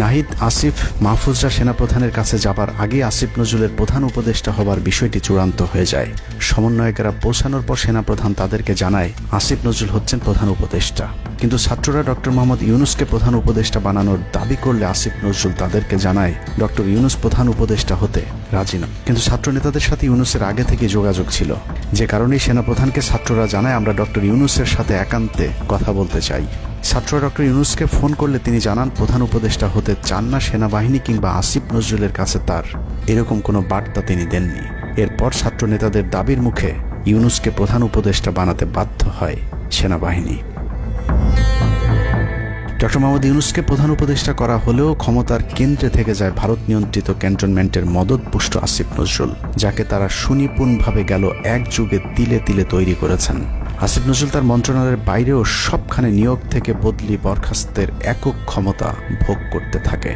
নাহিদ, আসিফ, মাহফুজরা সেনাপ্রধানের কাছে যাবার আগে আসিফ নজরুলের প্রধান উপদেষ্টা হবার বিষয়টি চূড়ান্ত হয়ে যায়। সমন্বয়কেরা পৌঁছানোর পর সেনাপ্রধান তাদেরকে জানায় আসিফ নজরুল হচ্ছেন প্রধান উপদেষ্টা, কিন্তু ছাত্ররা ডক্টর মোহাম্মদ ইউনূসকে প্রধান উপদেষ্টা বানানোর দাবি করলে আসিফ নজরুল তাদেরকে জানায় ডক্টর ইউনূস প্রধান উপদেষ্টা হতে রাজি না। কিন্তু ছাত্র নেতাদের সাথে ইউনূসের আগে থেকে যোগাযোগ ছিল, যে কারণেই সেনাপ্রধানকে ছাত্ররা জানায় আমরা ডক্টর ইউনূসের সাথে একান্তে কথা বলতে চাই। ছাত্ররা ডক্টর ইউনূসকে ফোন করলে তিনি জানান প্রধান উপদেষ্টা হতে চান না সেনাবাহিনী কিংবা আসিফ নজরুলের কাছে তার এরকম কোনো বার্তা তিনি দেননি। এরপর ছাত্র নেতাদের দাবির মুখে ইউনূসকে প্রধান উপদেষ্টা বানাতে বাধ্য হয় সেনাবাহিনী। ডক্টর মোহাম্মদ ইউনূসকে প্রধান উপদেষ্টা করা হলেও ক্ষমতার কেন্দ্রে থেকে যায় ভারত নিয়ন্ত্রিত ক্যান্টনমেন্টের মদতপুষ্ট আসিফ নজরুল, যাকে তারা সুনিপুণভাবে গেল এক যুগে তিলে তিলে তৈরি করেছেন। আসিফ নজরুল তার মন্ত্রণালয়ের বাইরেও সবখানে নিয়োগ থেকে বদলি বরখাস্তের একক ক্ষমতা ভোগ করতে থাকে।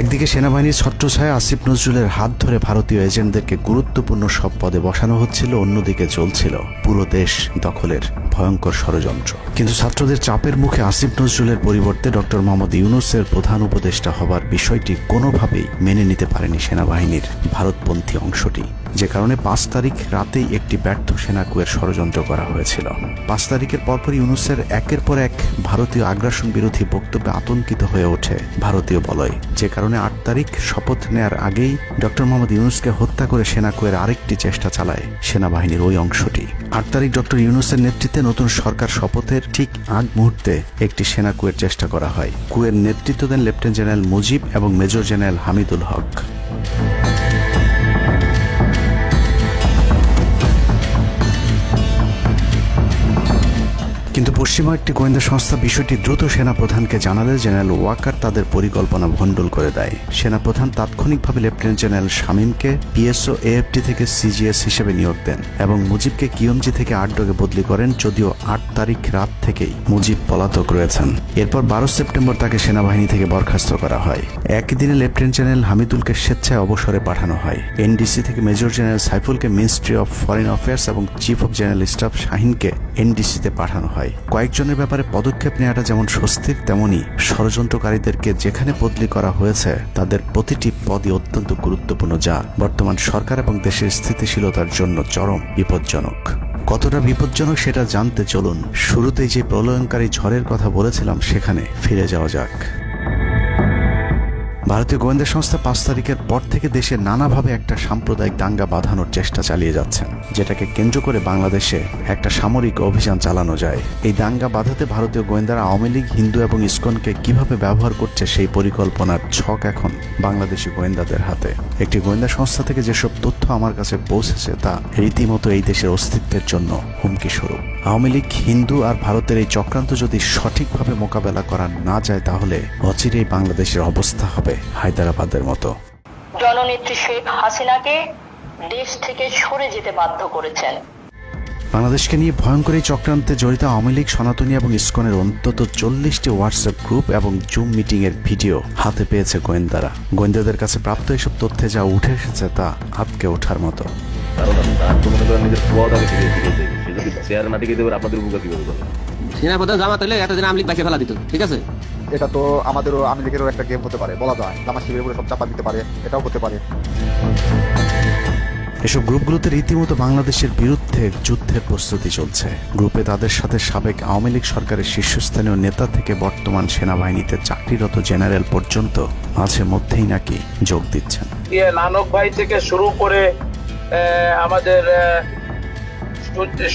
একদিকে সেনাবাহিনীর ছত্রছায়া আসিফ নজরুলের হাত ধরে ভারতীয় এজেন্টদেরকে গুরুত্বপূর্ণ সব পদে বসানো হচ্ছিল, অন্যদিকে চলছিল পুরো দেশ দখলের ভয়ঙ্কর ষড়যন্ত্র। কিন্তু ছাত্রদের চাপের মুখে আসিফ নজরুলের পরিবর্তে ডক্টর মোহাম্মদ ইউনূসের প্রধান উপদেষ্টা হবার বিষয়টি কোনোভাবেই মেনে নিতে পারেনি সেনাবাহিনীর ভারতপন্থী অংশটি, যে কারণে 5 তারিখ রাতেই একটি ব্যর্থ সেনা কুয়ের ষড়যন্ত্র করা হয়েছিল। 5 তারিখের পরপর ইউনূসের একের পর এক ভারতীয় আগ্রাসন বিরোধী বক্তব্যে আতঙ্কিত হয়ে ওঠে ভারতীয় বলয়, যে কারণে 8 তারিখ শপথ নেয়ার আগেই ডক্টর মোহাম্মদ ইউনূসকে হত্যা করে সেনা কুয়ের আরেকটি চেষ্টা চালায় সেনাবাহিনীর ওই অংশটি। 8 তারিখ ডক্টর ইউনূসের নেতৃত্বে নতুন সরকার শপথের ঠিক আগ মুহূর্তে একটি সেনা কুয়ের চেষ্টা করা হয়। কুয়ের নেতৃত্ব দেন লেফটেন্যান্ট জেনারেল মুজিব এবং মেজর জেনারেল হামিদুল হক। কিন্তু পশ্চিমা একটি গোয়েন্দা সংস্থা বিষয়টি দ্রুত সেনাপ্রধানকে জানালে জেনারেল ওয়াকার তাদের পরিকল্পনা ভণ্ডুল করে দেয়। সেনাপ্রধান তাৎক্ষণিকভাবে লেফটেন্যান্ট জেনারেল শামীমকে পিএসও এএফটি থেকে সিজিএস হিসেবে নিয়োগ দেন এবং মুজিবকে কিয়মজি থেকে আটডগে বদলি করেন, যদিও 8 তারিখ রাত থেকেই মুজিব পলাতক রয়েছেন। এরপর 12 সেপ্টেম্বর তাকে সেনাবাহিনী থেকে বরখাস্ত করা হয়। একই দিনে লেফটেন্যান্ট জেনারেল হামিদুলকে স্বেচ্ছায় অবসরে পাঠানো হয়। এনডিসি থেকে মেজর জেনারেল সাইফুলকে মিনিস্ট্রি অফ ফরেন অ্যাফেয়ার্স এবং চিফ অফ জেনারেল স্টাফ শাহিনকে এনডিসিতে পাঠানো হয়। কয়েকজনের ব্যাপারে পদক্ষেপ নেওয়াটা যেমন স্বস্তির, তেমনি ষড়যন্ত্রকারীদেরকে যেখানে বদলি করা হয়েছে তাদের প্রতিটি পদই অত্যন্ত গুরুত্বপূর্ণ, যা বর্তমান সরকার এবং দেশের স্থিতিশীলতার জন্য চরম বিপজ্জনক। কতটা বিপজ্জনক সেটা জানতে চলুন শুরুতেই যে প্রলয়ঙ্কারী ঝড়ের কথা বলেছিলাম সেখানে ফিরে যাওয়া যাক। ভারতীয় গোয়েন্দা সংস্থা 5 তারিখের পর থেকে দেশে নানাভাবে একটা সাম্প্রদায়িক দাঙ্গা বাঁধানোর চেষ্টা চালিয়ে যাচ্ছেন, যেটাকে কেন্দ্র করে বাংলাদেশে একটা সামরিক অভিযান চালানো যায়। এই দাঙ্গা বাঁধাতে ভারতীয় গোয়েন্দারা আওয়ামী লীগ, হিন্দু এবং ইসকনকে কিভাবে ব্যবহার করছে সেই পরিকল্পনার ছক এখন বাংলাদেশি গোয়েন্দাদের হাতে। একটি গোয়েন্দা সংস্থা থেকে যেসব তথ্য আমার কাছে পৌঁছেছে তা রীতিমতো এই দেশের অস্তিত্বের জন্য হুমকি স্বরূপ। আওয়ামী লীগ, হিন্দু আর ভারতের এই চক্রান্ত যদি সঠিকভাবে মোকাবেলা করা না যায় তাহলে অচিরেই বাংলাদেশের অবস্থা হবে হায়দ্রাবাদের মতো। জননেত্রী শেখ হাসিনাকে দেশ থেকে সরে যেতে বাধ্য করেছেন। বাংলাদেশকে নিয়ে ভয়ঙ্কর এই চক্রান্তে জড়িত আওয়ামী লীগ, সনাতনী এবং ইসকনের অন্তত 40টি হোয়াটসঅ্যাপ গ্রুপ এবং জুম মিটিং এর ভিডিও হাতে পেয়েছে গোয়েন্দারা। গোয়েন্দাদের কাছে প্রাপ্ত এসব তথ্যে যা উঠে এসেছে তা আটকে ওঠার মতো। সেনাপ্রধান জামাত হলে এতদিন আওয়ামী লীগ বাইকে ফেলা দিত, ঠিক আছে? এটা তো আমাদেরও আওয়ামী লীগেরও একটা গেম হতে পারে, বলা যায় জামাত শিবিরের উপরে সব চাপা দিতে পারে, এটাও হতে পারে। এসব গ্রুপগুলোতে রীতিমতো বাংলাদেশের বিরুদ্ধে যুদ্ধের প্রস্তুতি চলছে। গ্রুপে তাদের সাথে সাবেক আওয়ামী লীগ সরকারের শীর্ষস্থানীয় নেতা থেকে বর্তমান সেনাবাহিনীতে চাকরিরত জেনারেল পর্যন্ত মাঝে মধ্যেই নাকি যোগ দিচ্ছেন। নানক ভাই থেকে শুরু করে আমাদের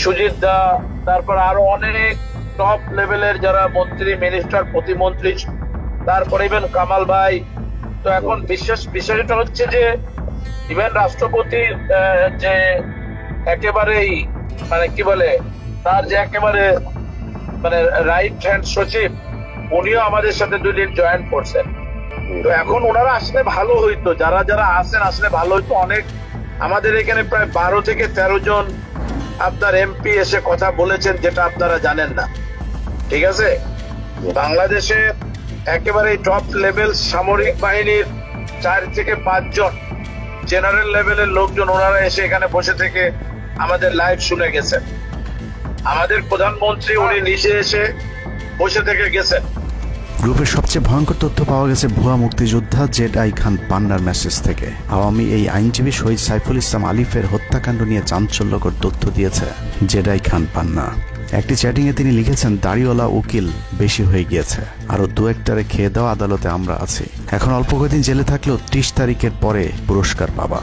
সুজিত দা, তারপর আরো অনেক টপ লেভেলের যারা মন্ত্রী, মিনিস্টার, প্রতিমন্ত্রী, তারপরে ইভেন কামাল ভাই। তো এখন বিষয়টা হচ্ছে যে ইভেন রাষ্ট্রপতির যে একেবারেই মানে কি বলে, তার যে একেবারে মানে রাইট হ্যান্ড সচিব, উনিও আমাদের সাথে 2 দিন জয়েন করছেন। তো এখন ওনারা আসলে ভালো হইতো, যারা যারা আসেন আসলে ভালো হইতো। অনেক আমাদের এখানে প্রায় 12 থেকে 13 জন আপনার এমপি এসে কথা বলেছেন, যেটা আপনারা জানেন না, ঠিক আছে? বাংলাদেশে একেবারে টপ লেভেল সামরিক বাহিনীর 4 থেকে 5 জন জেনারেল লেভেলের লোকজন ওনারা এসে এখানে বসে থেকে আমাদের লাইভ শুনে গেছেন। আমাদের প্রধানমন্ত্রী উনি নিজে এসে বসে থেকে গেছেন। গ্রুপের সবচেয়ে ভয়ঙ্কর তথ্য পাওয়া গেছে ভুয়া মুক্তিযোদ্ধা জেডাই খান পান্নার মেসেজ থেকে। আওয়ামী এই আইনজীবী শহীদ সাইফুল ইসলাম আলিফের হত্যাকাণ্ড নিয়ে চাঞ্চল্যকর তথ্য দিয়েছে জেডাই খান পান্না। একটি চ্যাটিংয়ে তিনি লিখেছেন, দাড়িওয়ালা উকিল বেশি হয়ে গিয়েছে, আরো 2-1টারে খেয়ে দেওয়া আদালতে আমরা আছি, এখন অল্প কয়েকদিন জেলে থাকলেও 30 তারিখের পরে পুরস্কার পাবা।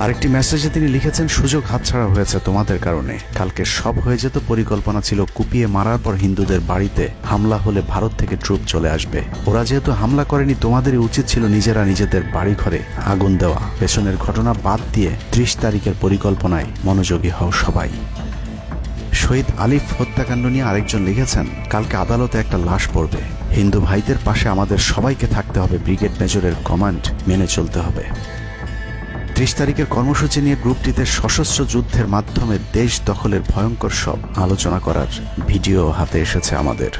আরেকটি মেসেজে তিনি লিখেছেন, সুযোগ হাতছাড়া হয়েছে তোমাদের কারণে, কালকে সব হয়ে যেত। পরিকল্পনা ছিল কুপিয়ে মারার পর হিন্দুদের বাড়িতে হামলা হলে ভারত থেকে ট্রুপ চলে আসবে। ওরা যেহেতু হামলা করেনি, তোমাদেরই উচিত ছিল নিজেরা নিজেদের বাড়ি ঘরে আগুন দেওয়া। পেছনের ঘটনা বাদ দিয়ে 30 তারিখের পরিকল্পনায় মনোযোগী হও সবাই। শহীদ আলিফ হত্যাকাণ্ড নিয়ে আরেকজন লিখেছেন, কালকে আদালতে একটা লাশ পড়বে, হিন্দু ভাইদের পাশে আমাদের সবাইকে থাকতে হবে, ব্রিগেড মেজরের কমান্ড মেনে চলতে হবে। 30 তারিখের কর্মসূচি নিয়ে গ্রুপটিতে সশস্ত্র যুদ্ধের মাধ্যমে দেশ দখলের ভয়ঙ্কর সব আলোচনা করার ভিডিও হাতে এসেছে আমাদের।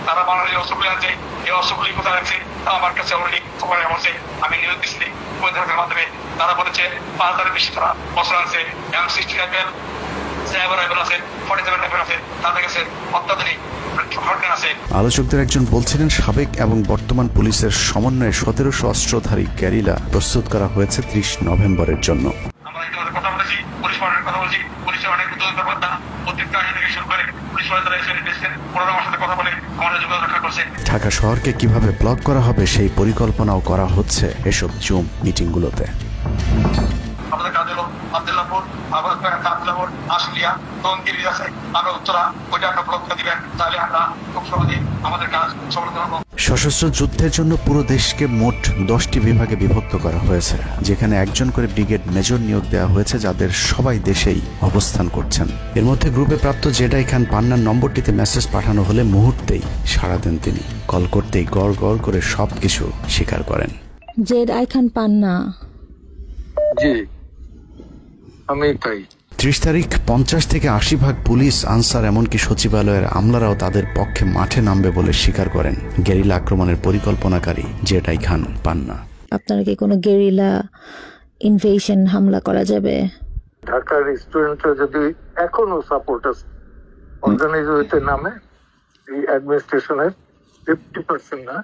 তারা বাংলাদেশের অস্ত্রগুলি আছে, এই অস্ত্রগুলি কোথায় আছে আমার কাছে অলরেডি খবর এসেছে। আমি নিউজ দিচ্ছি গোয়েন্দাদের মাধ্যমে, তারা বলেছে 5000-এর বেশি তারা অস্ত্র আছে, M60 রাইফেল, রাইফেল আছে, 47 রাইফেল আছে, তাদের কাছে অত্যাধুনিক আছে। আলোচকদের একজন বলছিলেন, সাবেক এবং বর্তমান পুলিশের সমন্বয়ে 1700 অস্ত্রধারী গ্যারিলা প্রস্তুত করা হয়েছে 30 নভেম্বরের জন্য। আমরা ইতিমধ্যে কথা বলেছি, পুলিশ পার্টির কথা বলছি, পুলিশের অনেক উদ্যোগতা প্রত্যেকটা আইন থেকে শুরু করে পুলিশ পার্টিরা এসে দেখছেন, ওনারা আমার সাথে কথা বলে আমাদের যোগাযোগ রক্ষা করছে। ঢাকা শহরকে কিভাবে ব্লক করা হবে সেই পরিকল্পনাও করা হচ্ছে এসব জুম মিটিংগুলোতে। আমাদের কাজ হলো আব্দুল্লাহপুর, আব্দুল্লাহপুর, আশুলিয়া, টঙ্গী আছে, আরো উত্তরা, ওইটা একটা ব্লক দিবেন, তাহলে আমরা খুব সহজেই আমাদের কাজ সফলতা হবে। সশস্ত্র যুদ্ধের জন্য পুরো দেশকে মোট 10টি বিভাগে বিভক্ত করা হয়েছে, যেখানে একজন করে ব্রিগেড মেজর নিয়োগ দেওয়া হয়েছে, যাদের সবাই দেশেই অবস্থান করছেন। এর মধ্যে গ্রুপে প্রাপ্ত জেডাই খান পান্নার নম্বরটিতে মেসেজ পাঠানো হলে মুহূর্তেই সাড়া দেন তিনি। কল করতেই গড় গড় করে সবকিছু স্বীকার করেন। জেডাই খান পান্না, জি আমি তাই। 30 তারিখ 50 থেকে 80 ভাগ পুলিশ, আনসার, এমনকি সচিবালয়ের আমলারাও তাদের পক্ষে মাঠে নামবে বলে স্বীকার করেন গেরিলা আক্রমণের পরিকল্পনাকারী জেডাই খান পান্না। আপনারা কি কোনো গেরিলা ইনভেশন হামলা করা যাবে? ঢাকার স্টুডেন্টরা যদি এখনো সাপোর্টার্স অর্গানাইজ হইতে নামে, এই অ্যাডমিনিস্ট্রেশনের 50% না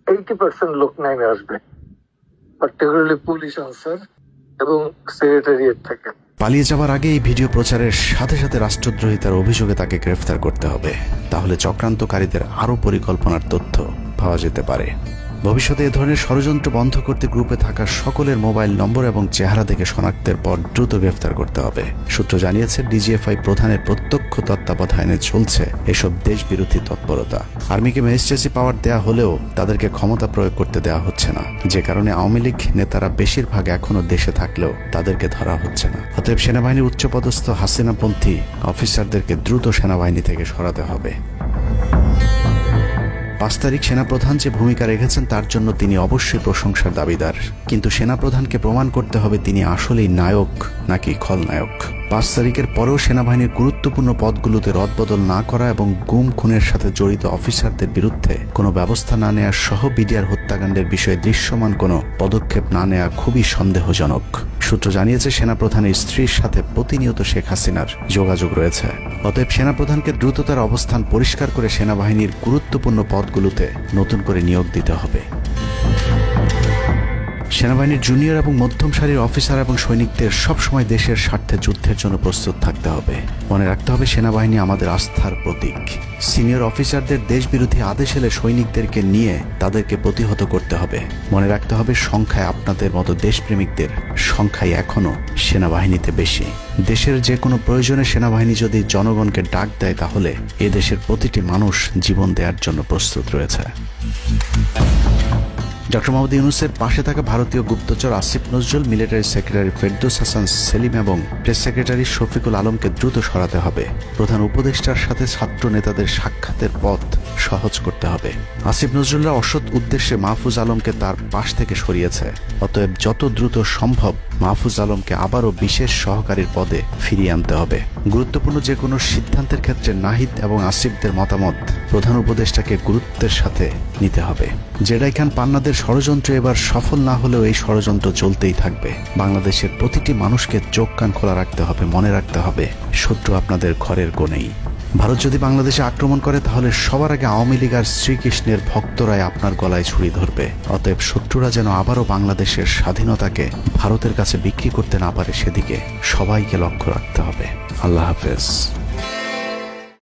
80% লোক নামে আসবে, পার্টিকুলারলি পুলিশ, আনসার এবং সেক্রেটারিয়েট থেকে। পালিয়ে যাওয়ার আগে এই ভিডিও প্রচারের সাথে সাথে রাষ্ট্রদ্রোহিতার অভিযোগে তাকে গ্রেফতার করতে হবে, তাহলে চক্রান্তকারীদের আরও পরিকল্পনার তথ্য পাওয়া যেতে পারে। ভবিষ্যতে এ ধরনের ষড়যন্ত্র বন্ধ করতে গ্রুপে থাকা সকলের মোবাইল নম্বর এবং চেহারা দেখে শনাক্তের পর দ্রুত গ্রেফতার করতে হবে। সূত্র জানিয়েছে, ডিজিএফআই প্রধানের প্রত্যক্ষ তত্ত্বাবধানে চলছে এসব দেশবিরোধী তৎপরতা। আর্মিকে ম্যাজিস্ট্রেসি পাওয়ার দেয়া হলেও তাদেরকে ক্ষমতা প্রয়োগ করতে দেওয়া হচ্ছে না, যে কারণে আওয়ামী লীগ নেতারা বেশিরভাগ এখনো দেশে থাকলেও তাদেরকে ধরা হচ্ছে না। অতএব সেনাবাহিনীর উচ্চপদস্থ হাসিনাপন্থী অফিসারদেরকে দ্রুত সেনাবাহিনী থেকে সরাতে হবে। 5 তারিখ সেনাপ্রধান যে ভূমিকা রেখেছেন তার জন্য তিনি অবশ্যই প্রশংসার দাবিদার, কিন্তু সেনাপ্রধানকে প্রমাণ করতে হবে তিনি আসলেই নায়ক নাকি খলনায়ক। 5 তারিখের পরেও সেনাবাহিনীর গুরুত্বপূর্ণ পদগুলোতে রদবদল না করা এবং গুম খুনের সাথে জড়িত অফিসারদের বিরুদ্ধে কোনো ব্যবস্থা না নেওয়া সহ বিডিআর হত্যাকাণ্ডের বিষয়ে দৃশ্যমান কোনো পদক্ষেপ না নেওয়া খুবই সন্দেহজনক। সূত্র জানিয়েছে, সেনাপ্রধানের স্ত্রীর সাথে প্রতিনিয়ত শেখ হাসিনার যোগাযোগ রয়েছে। অতএব সেনাপ্রধানকে দ্রুত তার অবস্থান পরিষ্কার করে সেনাবাহিনীর গুরুত্বপূর্ণ পদগুলোতে নতুন করে নিয়োগ দিতে হবে। সেনাবাহিনীর জুনিয়র এবং মধ্যম সারির অফিসার এবং সৈনিকদের সবসময় দেশের স্বার্থে যুদ্ধের জন্য প্রস্তুত থাকতে হবে। মনে রাখতে হবে, সেনাবাহিনী আমাদের আস্থার প্রতীক। সিনিয়র অফিসারদের দেশবিরোধী আদেশ এলে সৈনিকদেরকে নিয়ে তাদেরকে প্রতিহত করতে হবে। মনে রাখতে হবে, সংখ্যায় আপনাদের মতো দেশপ্রেমিকদের সংখ্যাই এখনো সেনাবাহিনীতে বেশি। দেশের যে কোনো প্রয়োজনে সেনাবাহিনী যদি জনগণকে ডাক দেয়, তাহলে এ দেশের প্রতিটি মানুষ জীবন দেওয়ার জন্য প্রস্তুত রয়েছে। ডক্টর মোহাম্মদ ইউনূসের পাশে থাকা ভারতীয় গুপ্তচর আসিফ নজরুল, মিলিটারি সেক্রেটারি ফেরদৌস হাসান সেলিম এবং প্রেস সেক্রেটারি শফিকুল আলমকে দ্রুত সরাতে হবে। প্রধান উপদেষ্টার সাথে ছাত্র নেতাদের সাক্ষাতের পথ সহজ করতে হবে। আসিফ নজরুলরা অসৎ উদ্দেশ্যে মাহফুজ আলমকে তার পাশ থেকে সরিয়েছে। অতএব যত দ্রুত সম্ভব মাহফুজ আলমকে আবারও বিশেষ সহকারীর পদে ফিরিয়ে আনতে হবে। গুরুত্বপূর্ণ যে কোনো সিদ্ধান্তের ক্ষেত্রে নাহিদ এবং আসিফদের মতামত প্রধান উপদেষ্টাকে গুরুত্বের সাথে নিতে হবে। জেডাই খান পান্নাদের ষড়যন্ত্র এবার সফল না হলেও এই ষড়যন্ত্র চলতেই থাকবে। বাংলাদেশের প্রতিটি মানুষকে চোখ কান খোলা রাখতে হবে, মনে রাখতে হবে শত্রু আপনাদের ঘরের কোণেই। ভারত যদি বাংলাদেশে আক্রমণ করে, তাহলে সবার আগে আওয়ামী লীগ আর শ্রীকৃষ্ণের ভক্তরাই আপনার গলায় ছুরি ধরবে। অতএব শত্রুরা যেন আবারও বাংলাদেশের স্বাধীনতাকে ভারতের কাছে বিক্রি করতে না পারে, সেদিকে সবাইকে লক্ষ্য রাখতে হবে। আল্লাহ হাফেজ।